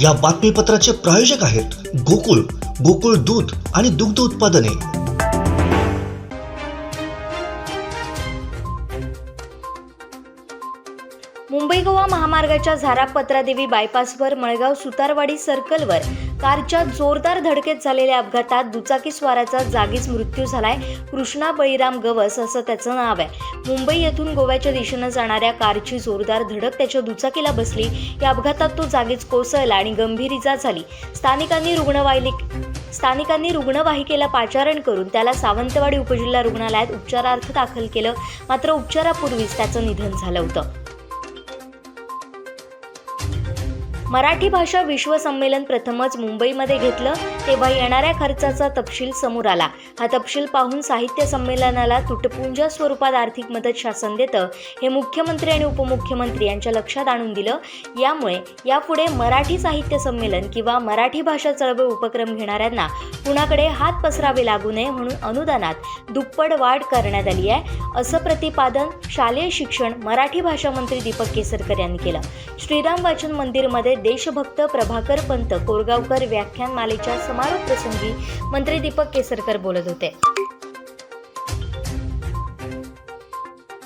या बातमीपत्राचे प्रायोजक आहेत गोकुळ, गोकुळ दूध आणि दुग्ध उत्पादने। मुंबई गोवा महामार्गाच्या झारापत्रादेवी बायपासवर मळगाव सुतारवाडी सर्कलवर कारच्या जोरदार धडकेत झालेल्या अपघातात दुचाकीस्वाराचा जागीच मृत्यू झालाय। कृष्णा बळीराम गवस असं त्याचं नाव आहे। मुंबई येथून गोव्याच्या दिशेने जाणाऱ्या कारची जोरदार धडक त्याच्या दुचाकीला बसली। या अपघातात तो जागीच कोसळला आणि गंभीर इजा झाली। स्थानिकांनी रुग्णवाहिकेला पाचारण करून त्याला सावंतवाडी उपजिल्हा रुग्णालयात उपचारार्थ दाखल केलं, मात्र उपचारापूर्वीच त्याचं निधन झालं होतं। मराठी भाषा विश्व संमेलन प्रथमच मुंबईमध्ये घेतलं तेव्हा येणाऱ्या खर्चाचा तपशील समोर आला। हा तपशील पाहून साहित्य संमेलनाला तुटपुंजा स्वरूपात आर्थिक मदत शासन देतं हे मुख्यमंत्री आणि उपमुख्यमंत्री यांच्या लक्षात आणून दिलं। यामुळे यापुढे मराठी साहित्य संमेलन किंवा मराठी भाषा चळवळ उपक्रम घेणाऱ्यांना कुणाकडे हात पसरावे लागू नये म्हणून अनुदानात दुप्पट वाढ करण्यात आली आहे, असं प्रतिपादन शालेय शिक्षण मराठी भाषा मंत्री दीपक केसरकर यांनी केलं। श्रीराम वाचन मंदिरमध्ये देशभक्त प्रभाकर पंत कोरगावकर व्याख्यानमालेच्या समारोप प्रसंगी मंत्री दीपक केसरकर बोलत होते।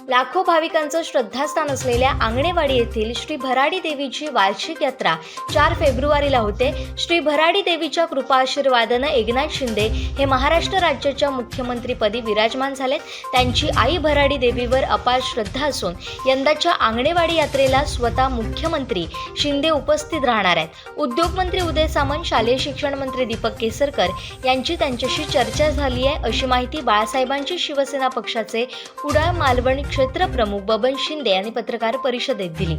लाखो भाविकांचं श्रद्धास्थान असलेल्या आंगणेवाडी येथील श्री भराडी देवीची वार्षिक यात्रा 4 फेब्रुवारीला होते। श्री भराडी देवीच्या कृपा आशीर्वादानं एकनाथ शिंदे हे महाराष्ट्र राज्याच्या मुख्यमंत्रीपदी विराजमान झालेत। त्यांची आई भराडी देवीवर अपार श्रद्धा असून यंदाच्या आंगणेवाडी यात्रेला स्वतः मुख्यमंत्री शिंदे उपस्थित राहणार आहेत। उद्योगमंत्री उदय सामंत, शालेय शिक्षण मंत्री दीपक केसरकर यांची त्यांच्याशी चर्चा झाली आहे, अशी माहिती बाळासाहेबांची शिवसेना पक्षाचे कुडाळ मालवण क्षेत्र प्रमुख बबन शिंदे यांनी पत्रकार परिषदेत दिली।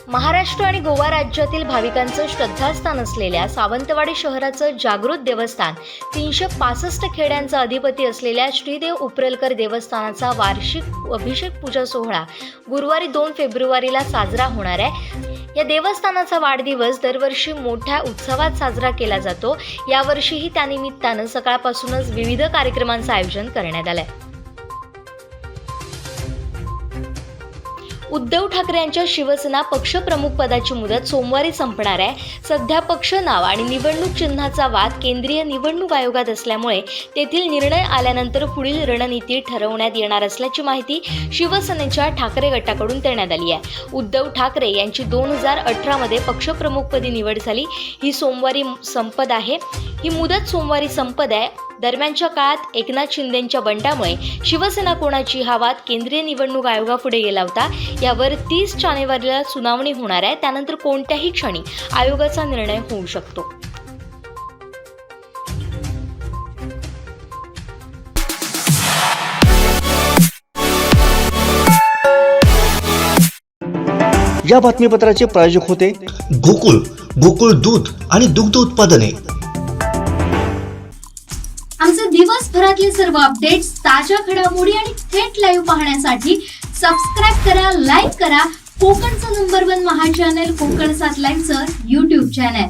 महाराष्ट्र आणि गोवा राज्यातील भाविकांचं श्रद्धास्थान असलेल्या सावंतवाडी शहराचं जागृत देवस्थान 365 खेड्यांचा अधिपती असलेल्या श्रीदेव उपरलकर देवस्थानाचा वार्षिक अभिषेक पूजा सोहळा गुरुवारी 2 फेब्रुवारीला साजरा होणार आहे। या देवस्थानाचा वाढदिवस दरवर्षी मोठ्या उत्सवात साजरा केला जातो। यावर्षीही त्यानिमित्तानं सकाळपासूनच विविध कार्यक्रमांचं आयोजन करण्यात आलंय। उद्धव ठाकरे यांच्या शिवसेना पक्षप्रमुख पदाची मुदत सोमवारी संपणार आहे। सध्या पक्ष नाव आणि निवडणूक चिन्हाचा वाद केंद्रीय निवडणूक आयोगात असल्यामुळे तेथील निर्णय आल्यानंतर पुढील रणनीती ठरवण्यात येणार असल्याची माहिती शिवसेनेच्या ठाकरे गटाकडून देण्यात आली आहे। उद्धव ठाकरे यांची 2018 मध्ये पक्षप्रमुखपदी निवड झाली। ही मुदत सोमवारी संपत आहे। दरम्यानच्या काळात एकनाथ शिंदेंच्या बंडामुळे शिवसेना कोणाची हा वाद केंद्रीय निवडणूक आयोगापुढे गेला होता। यावर 30 जानेवारीला सुनावणी होणार आहे। त्यानंतर कोणत्याही क्षणी आयोगाचा निर्णय होऊ शकतो। या बातमीपत्राचे प्रायोजक होते गोकुळ, गोकुळ दूध आणि दुग्ध उत्पादने। आमचे दिवसभरातले सर्व अपडेट्स, ताज्या घडामोडी आणि थेट लाईव्ह पाहण्यासाठी सबस्क्राईब करा, लाईक करा कोकणचं नंबर 1 महा चॅनल कोकण 7 लाईव्हचं YouTube चॅनल।